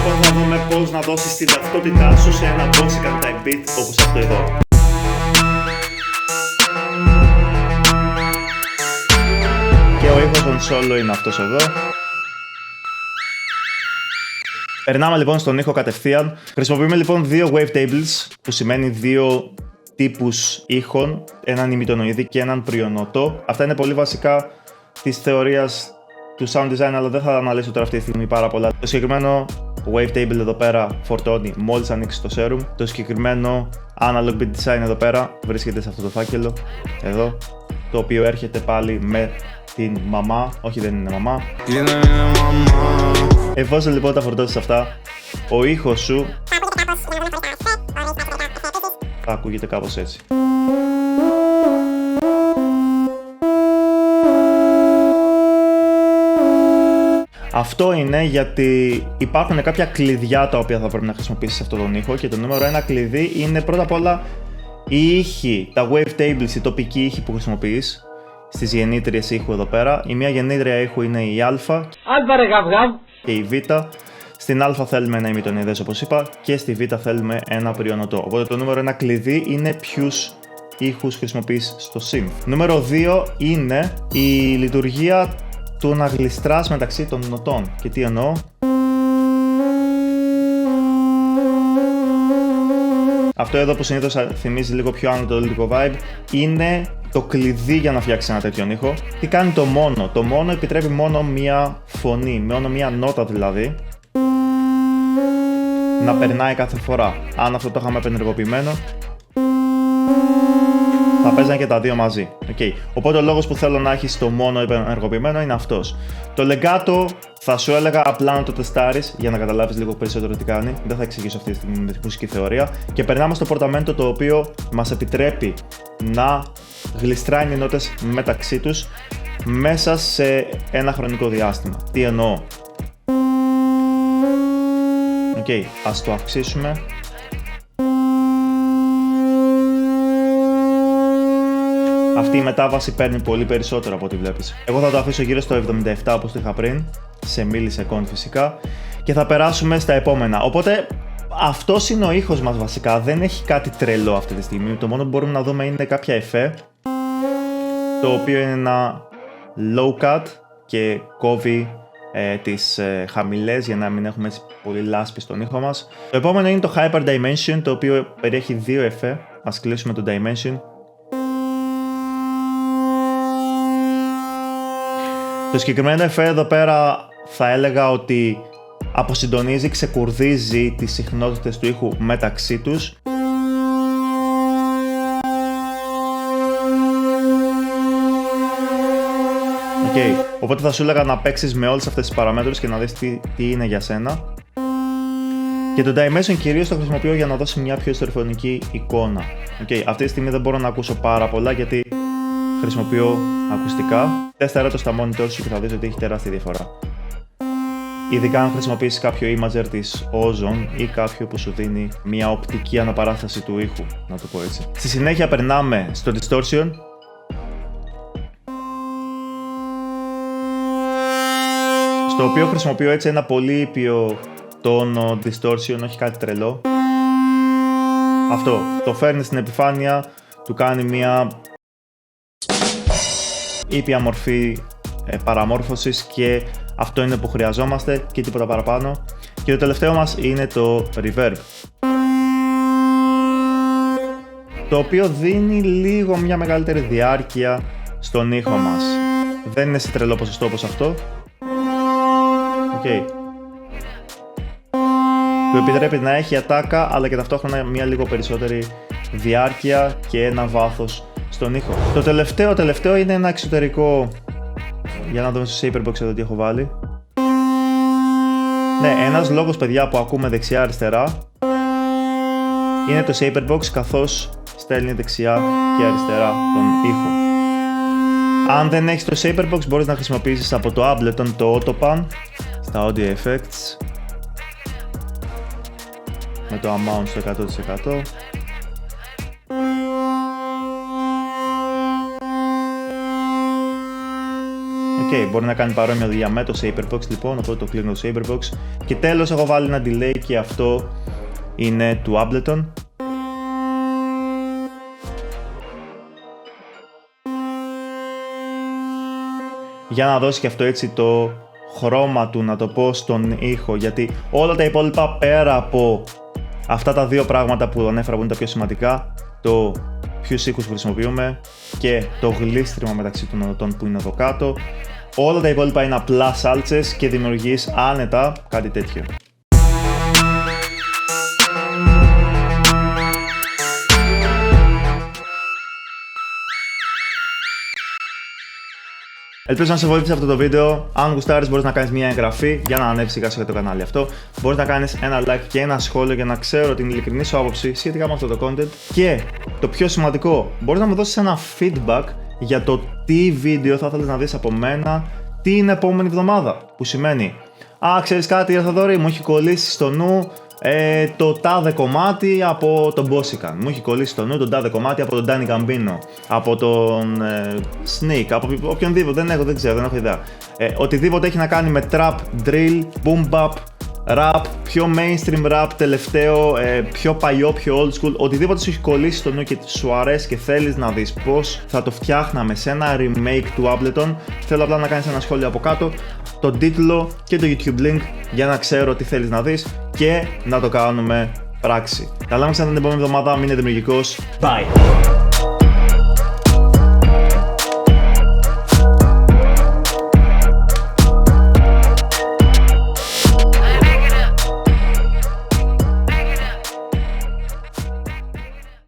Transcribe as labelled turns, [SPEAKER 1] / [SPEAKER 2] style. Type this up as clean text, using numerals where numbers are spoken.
[SPEAKER 1] λοιπόν θα δούμε πώς να δώσεις την ταυτότητά σου σε ένα Boxican type beat όπως αυτό εδώ. Και ο ήχος των solo είναι αυτός εδώ. Περνάμε λοιπόν στον ήχο κατευθείαν. Χρησιμοποιούμε λοιπόν δύο wavetables, που σημαίνει δύο τύπους ήχων, έναν ημιτονοειδή και έναν πριονότο. Αυτά είναι πολύ βασικά της θεωρίας του sound design, αλλά δεν θα αναλύσω τώρα αυτή τη στιγμή πάρα πολλά. Το συγκεκριμένο wavetable εδώ πέρα φορτώνει μόλις ανοίξει το serum. Το συγκεκριμένο analog beat design εδώ πέρα βρίσκεται σε αυτό το φάκελο, εδώ, το οποίο έρχεται πάλι με την μαμά, όχι δεν είναι μαμά. Εφόσον λοιπόν τα φορτώσεις αυτά, ο ήχος σου θα ακούγεται κάπως έτσι. Αυτό είναι γιατί υπάρχουν κάποια κλειδιά τα οποία θα πρέπει να χρησιμοποιήσεις σε αυτόν τον ήχο, και το νούμερο ένα κλειδί είναι πρώτα απ' όλα οι ήχοι, τα wavetables, οι τοπικοί ήχοι που χρησιμοποιείς στις γεννήτριες ήχου εδώ πέρα. Η μία γεννήτρια ήχου είναι η α και η β. Στην α θέλουμε ένα ημιτονοειδές όπως είπα, και στη β θέλουμε ένα πριονοτό. Οπότε το νούμερο ένα κλειδί είναι ποιους ήχους χρησιμοποιείς στο synth. Νούμερο 2 είναι η λειτουργία του να γλιστράς μεταξύ των νοτών. Και τι εννοώ? Αυτό εδώ που συνήθως θυμίζει λίγο πιο ανατολικό vibe είναι το κλειδί για να φτιάξεις ένα τέτοιον ήχο. Τι κάνει το mono? Το mono επιτρέπει μόνο μία φωνή, μόνο μία νότα δηλαδή, να περνάει κάθε φορά. Αν αυτό το είχαμε επενεργοποιημένο, θα παίζανε και τα δύο μαζί. Okay. Οπότε ο λόγος που θέλω να έχεις το μόνο ενεργοποιημένο είναι αυτός. Το legato θα σου έλεγα απλά να το τεστάρεις για να καταλάβεις λίγο περισσότερο τι κάνει. Δεν θα εξηγήσω αυτή τη στιγμή με τη μουσική θεωρία. Και περνάμε στο πορταμέντο, το οποίο μας επιτρέπει να γλιστράει οι νότες μεταξύ τους μέσα σε ένα χρονικό διάστημα. Τι εννοώ? Okay, ας το αυξήσουμε. Αυτή η μετάβαση παίρνει πολύ περισσότερο από ό,τι βλέπεις. Εγώ θα το αφήσω γύρω στο 77 όπως το είχα πριν, σε millisecond φυσικά, και θα περάσουμε στα επόμενα. Οπότε αυτός είναι ο ήχος μας βασικά, δεν έχει κάτι τρελό αυτή τη στιγμή. Το μόνο που μπορούμε να δούμε είναι κάποια εφέ, το οποίο είναι ένα low cut και κόβει τις χαμηλές για να μην έχουμε έτσι πολύ λάσπη στον ήχο μας. Το επόμενο είναι το Hyper Dimension, το οποίο περιέχει δύο εφέ. Ας κλείσουμε το Dimension. Το συγκεκριμένο εφέ εδώ πέρα θα έλεγα ότι αποσυντονίζει, ξεκουρδίζει τις συχνότητες του ήχου μεταξύ τους. Okay. Οπότε θα σου έλεγα να παίξεις με όλες αυτές τις παραμέτρους και να δεις τι είναι για σένα. Και το Dimension κυρίως το χρησιμοποιώ για να δώσει μια πιο στερεοφωνική εικόνα. Okay. Αυτή τη στιγμή δεν μπορώ να ακούσω πάρα πολλά γιατί χρησιμοποιώ ακουστικά. Τέσταρε το στα monitor σου και θα δεις ότι έχει τεράστια διαφορά. Ειδικά αν χρησιμοποιήσεις κάποιο imager της Ozone ή κάποιο που σου δίνει μια οπτική αναπαράσταση του ήχου, να το πω έτσι. Στη συνέχεια περνάμε στο Distortion. Στο οποίο χρησιμοποιώ έτσι ένα πολύ ήπιο τόνο distortion, όχι κάτι τρελό. Αυτό, το φέρνει στην επιφάνεια, του κάνει μια ήπια μορφή παραμόρφωσης και αυτό είναι που χρειαζόμαστε και τίποτα παραπάνω. Και το τελευταίο μας είναι το reverb, το οποίο δίνει λίγο μια μεγαλύτερη διάρκεια στον ήχο μας. Δεν είναι σε τρελό ποσοστό όπως αυτό. Okay. Του επιτρέπει να έχει ατάκα αλλά και ταυτόχρονα μια λίγο περισσότερη διάρκεια και ένα βάθος στον ήχο. Το τελευταίο είναι ένα εξωτερικό. Για να δούμε στο Saberbox εδώ τι έχω βάλει. Ναι, ένας λόγος παιδιά που ακούμε δεξιά-αριστερά είναι το Saberbox, καθώς στέλνει δεξιά και αριστερά τον ήχο. Αν δεν έχεις το Saberbox μπορείς να χρησιμοποιήσεις από το Ableton το Autopan στα Audio Effects με το Amount στο 100%. ok, μπορεί να κάνει παρόμοια δουλειά με το Saberbox λοιπόν, οπότε το κλείνω το Saberbox. Και τέλος έχω βάλει ένα delay και αυτό είναι του Ableton. Για να δώσει και αυτό έτσι το χρώμα του, να το πω, στον ήχο, γιατί όλα τα υπόλοιπα πέρα από αυτά τα δύο πράγματα που ανέφερα που είναι τα πιο σημαντικά, το ποιους ήχους χρησιμοποιούμε και το γλίστριμα μεταξύ των νοτών που είναι εδώ κάτω, όλα τα υπόλοιπα είναι απλά σάλτσες και δημιουργείς άνετα κάτι τέτοιο. Ελπίζω να σε βοήθησε αυτό το βίντεο. Αν γουστάρεις μπορείς να κάνεις μια εγγραφή για να ανέβεις σιγά σιγά το κανάλι αυτό. Μπορείς να κάνεις ένα like και ένα σχόλιο για να ξέρω την ειλικρινή σου άποψη σχετικά με αυτό το content. Και το πιο σημαντικό, μπορείς να μου δώσεις ένα feedback για το τι βίντεο θα ήθελες να δεις από μένα την επόμενη εβδομάδα. Που σημαίνει, ξέρεις κάτι Θοδωρή, μου έχει κολλήσει στο νου το τάδε κομμάτι από τον Bossican. Μου έχει κολλήσει στο νου το τάδε κομμάτι από τον Danny Gambino, από τον Sneak, από οποιονδήποτε, δεν ξέρω, δεν έχω ιδέα. Οτιδήποτε έχει να κάνει με trap, drill, boom bap, rap, πιο mainstream rap τελευταίο, πιο παλιό, πιο old school, οτιδήποτε σου έχει κολλήσει στο νου και σου αρέσει και θέλεις να δεις πώς θα το φτιάχναμε σε ένα remake του Ableton, θέλω απλά να κάνεις ένα σχόλιο από κάτω, τον τίτλο και το YouTube link για να ξέρω τι θέλεις να δεις και να το κάνουμε πράξη. Τα λέμε ξανά την επόμενη εβδομάδα, μείνε δημιουργικός. Bye!